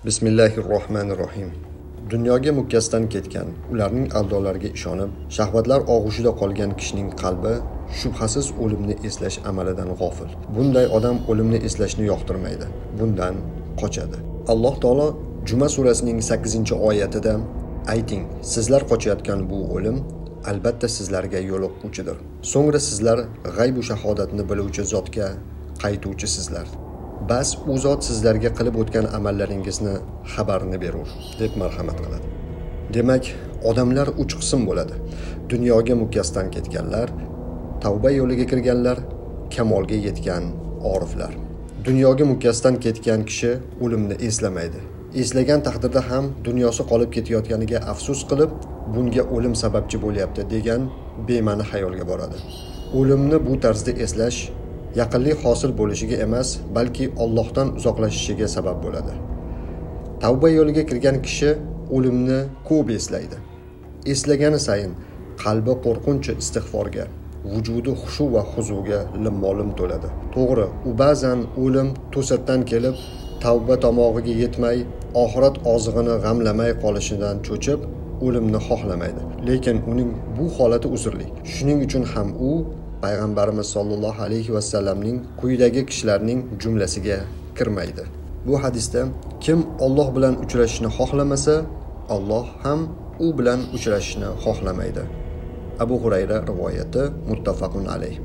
Bismillahirrohmanirrohim. Dunyoga mukkasidan ketgan, ularning aldolariga ishonib, shahvatlar og'ushida qolgan kishining qalbi shubhasiz o'limni eslash amalidan g'ofil. Bunday odam o'limni eslashni yoqtirmaydi. Bundan qochadi. Alloh taolo Juma surasining 8-oyatida ayting, sizlar qochayotgan bu o'lim albatta sizlarga yo'liquvchidir. So'ngra sizlar g'ayb va shahodatni biluvchi zotga qaytuvchisizlar. Bas u zot sizlarga qilib o'tgan amallaringizni xabarini berur, deb marhamat qiladi. Demak, odamlar 3 qism bo'ladi. Dunyoga mukkasidan ketganlar, tavba yo'liga kirganlar, kamolga yetgan oriflar. Dunyoga mukkasidan ketgan kishi o'limni eslamaydi. Eslagan taqdirda ham dunyosi qolib ketayotganiga afsus qilib, bunga o'lim sababchi bo'lyapti degan bema'ni xayolga boradi. O'limni bu tarzda eslash yaqinlik hosil bo'lishiga emas, balki Allohdan uzoqlashishiga sabab bo'ladi. Tavba yo'liga kirgan kishi o'limni ko'p eslaydi. Eslagani sayin qalbi qo'rqinch istig'forga, vujudi xushu va huzuga limmolim to'ladi. To'g'ri, u ba'zan o'lim to'satdan kelib, tavba tomog'iga yetmay, oxirat ozig'ini g'amlamay qolishidan cho'chib, o'limni xohlamaydi. Lekin uning bu holati uzrli. Shuning uchun ham u Payg'ambarimiz sollallohu alayhi va sallamning quyidagi kishilarning jumlasiga kirmaydi. Bu hadisda kim Alloh bilan uchrashishni xohlamasa, Alloh ham u bilan uchrashishni xohlamaydi. Abu Hurayra rivoyati, muttafaqun alayh.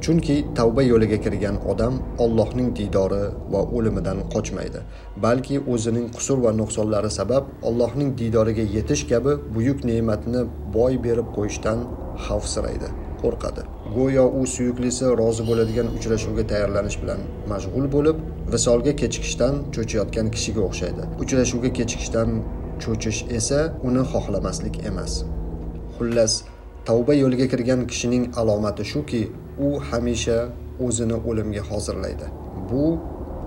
Chunki tavba yo'liga kirgan odam Allohning didori va o'limidan qochmaydi, balki o'zining qusur va nuqsonlari sabab Allohning didoriga yetish kabi buyuk ne'matni boy berib qo'yishdan xavfsiraydi, qo'rqadi. Go'yo u suyuklisi rozi bo'ladigan uchrashuvga tayyorlanish bilan mashg'ul bo'lib, visolga kechikishdan cho'chiyotgan kishiga o'xshaydi. Uchrashuvga kechikishdan cho'chish esa uni xohlamaslik emas. Xullas, tavba yo'liga kirgan kishining alomati shuki, u hamisha o'zini o'limga hozirlaydi. Bu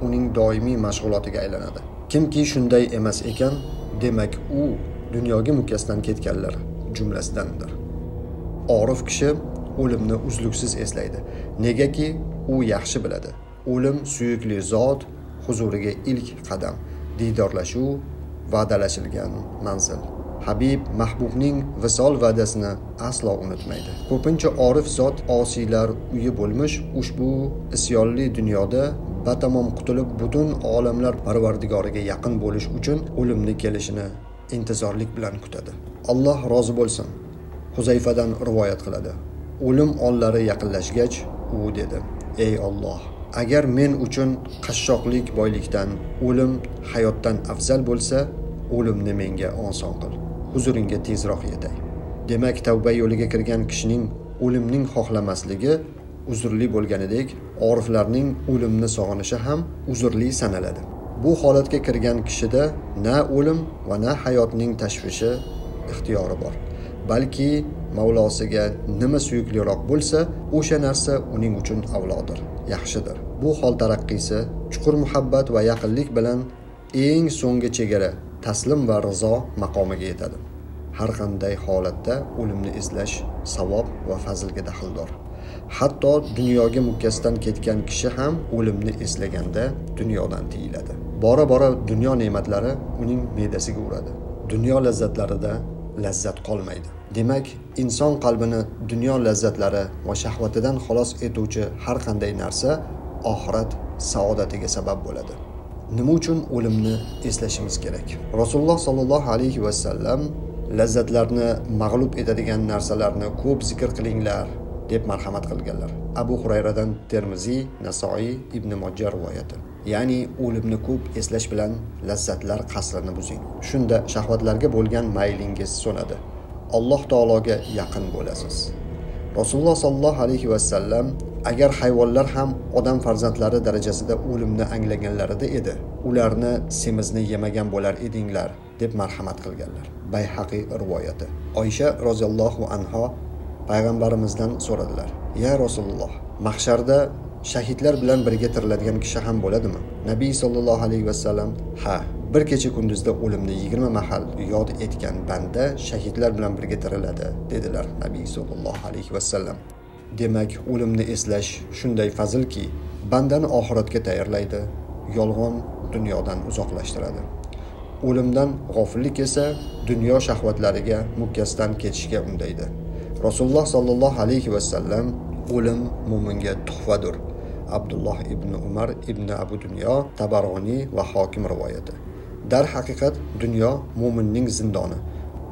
uning doimiy mashg'ulotiga aylanadi. Kimki shunday emas ekan, demak u dunyoga mukkasidan ketganlar jumlasidandir. Orif kishi o'limni uzluksiz eslaydi. Negaki u yaxshi biladi. O'lim suyukli zot huzuriga ilk qadam, didorlashuv, va'dalashilgan manzil. Habib mahbubning visol va'dasini aslo unutmaydi. Ko'pincha orif zot osiylar uyi bo'lmish ushbu isyonli dunyoda batamom qutulib butun olamlar Parvardigoriga yaqin bo'lish uchun o'limni kelishini intizorlik bilan kutadi. Alloh rozi bo'lsin. Huzayfadan rivoyat qiladi. O'lim onlari yaqinlashgach, u dedi: "Ey Alloh, agar men uchun qashshoqlik boylikdan, o'lim hayotdan afzal bo'lsa, o'limni menga oson qil. Huzuringga tezroq yetay." Demak, tavba yo'liga kirgan kishining o'limning xohlamasligi uzrli bo'lganidek, oriflarning o'limni sog'inishi ham uzrli sanaladi. Bu holatga kirgan kishida na o'lim va na hayotning tashvishi ixtiyori bor. Balki Mavlosiga nima suyukliroq bo'lsa, o'sha narsa uning uchun avlodir, yaxshidir. Bu hol taraqqiysi chuqur muhabbat va yaqinlik bilan eng so'nggi chegara taslim va rizo maqomiga yetadi. Har qanday holatda o'limni eslash savob va fazilga daxldor. Hatto dunyoga mukkasidan ketgan kishi ham o'limni eslaganda dunyodan tiyiladi. Bora-bora dunyo ne'matlari uning me'dasiga uradi. Dunyo lazzatlarida lazzat qolmaydi. Demak, inson qalbini dunyo lazzatlari va shahvatidan xalos etuvchi har qanday narsa oxirat saodatiga sabab bo'ladi. Nima uchun o'limni eslashimiz kerak? Rasululloh sollallohu alayhi va sallam lazzatlarni mag'lub etadigan narsalarni ko'p zikr qilinglar deb marhamat qilganlar. Abu Hurayradan Termiziy, Nasoiy, Ibn Majah rivoyati. Ya'ni o'limni ko'p eslash bilan lazzatlar qasrini buzing. Shunda shahvatlarga bo'lgan maylingiz so'nadi. Alloh taologa yaqin bo'lasiz. Rasululloh sollallohu alayhi va sallam agar hayvonlar ham odam farzandlari darajasida o'limni anglaganlarida edi, ularni semizni yemagan bo'lar edinglar deb marhamat qilganlar. Bayhaqiy rivoyati. Oysha roziyallohu anha payg'ambarimizdan so'radilar: "Ya Rasululloh, mahsharda shahidlar bilan birga tiriladigan kishi ham bo'ladimi?" Nabiy sollallohu alayhi va sallam: "Ha, bir kecha kunduzda o'limni 20 mahal yod etgan banda shahidlar bilan birga tiriladi", dedilar Nabiy sollallohu alayhi va sallam. Demak, o'limni eslash shunday fazilki, bandani oxiratga tayyorlaydi, yolg'on dunyodan uzoqlashtiradi. O'limdan g'ofillik esa dunyo shahvatlariga mukkasidan ketishga undaydi. Rasululloh sallallohu alayhi vasallam o'lim mo'minga tuhfadir. Abdulloh ibn Umar ibn Abu Dunyo, Tabaroniy va Hokim rivoyati. Dar haqiqat dunyo mo'minning zindoni.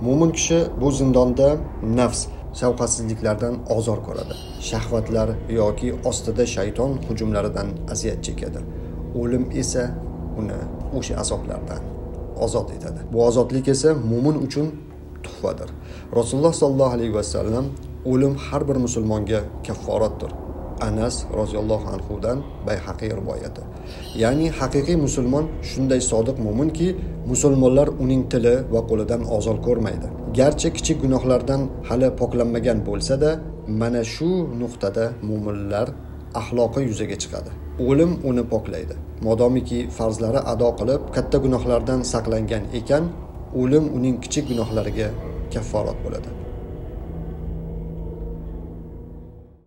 Mo'min kishi bu zindonda nafs shavqatsizliklardan ozor ko'radi. Shahvatlar yoki ostida shayton hujumlaridan aziyat chekadi. O'lim esa uni o'sha azoblardan ozod etadi. Bu ozodlik esa mo'min uchun tuhfadir. Rasululloh sallallohu alayhi vasallam o'lim har bir musulmonga kafforatdir. Anas roziyallohu anhudan Bayhaqiy rivoyati. Ya'ni haqiqiy musulmon shunday sodiq mo'minki, musulmonlar uning tili va qo'lidan ozor ko'rmaydi. Garchi kichik gunohlardan hali poklanmagan bo'lsa-da, mana shu nuqtada mo'minlar axloqi yuzaga chiqadi. O'lim uni poklaydi. Modomiki farzlari ado qilib, katta gunohlardan saqlangan ekan, o'lim uning kichik gunohlariga kafforat bo'ladi.